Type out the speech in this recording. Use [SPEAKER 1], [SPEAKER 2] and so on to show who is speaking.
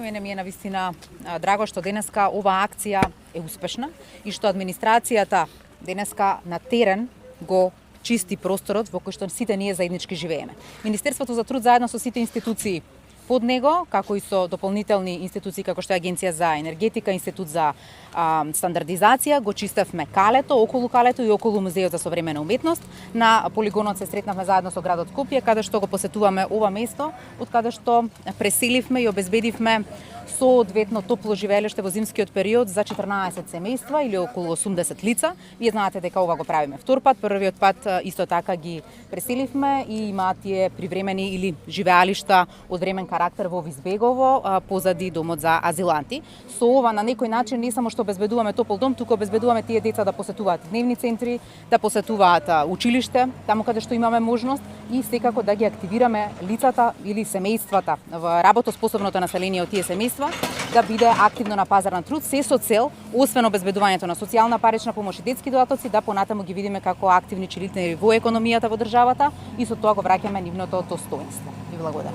[SPEAKER 1] Мене ми е навистина драго што денеска оваа акција е успешна и што администрацијата денеска на терен го чисти просторот во кој што сите ние заеднички живееме. Министерството за труд заедно со сите институции под него, како и со дополнителни институции како што е Агенција за енергетика, Институт за стандардизација, го чистевме калето, околу калето и околу Музеот за современа уметност. На полигонот се сретнавме заедно со градот Скопје, каде што го посетуваме ова место, од каде што преселивме и обезбедивме соодветно топло живеелиште во зимскиот период за 14 семејства или околу 80 лица. Вие знаете дека ова го правиме втор пат. Првиот пат исто така ги преселивме и имаат тие привремени или живеалишта од времен карактер во Визбегово, позади домот за азиланти. Со ова на некој начин не само што обезбедуваме топол дом, туку обезбедуваме тие деца да посетуваат дневни центри, да посетуваат училиште, таму каде што имаме можност и секако да ги активираме лицата или семејствата во работоспособното население од тие семејства да биде активно на пазар на труд, се со цел, освен обезбедувањето на социјална парична помош и детски додатоци, да понатаму ги видиме како активни членови во економијата во државата и со тоа го враќаме нивното достоинство. Ви благодарам.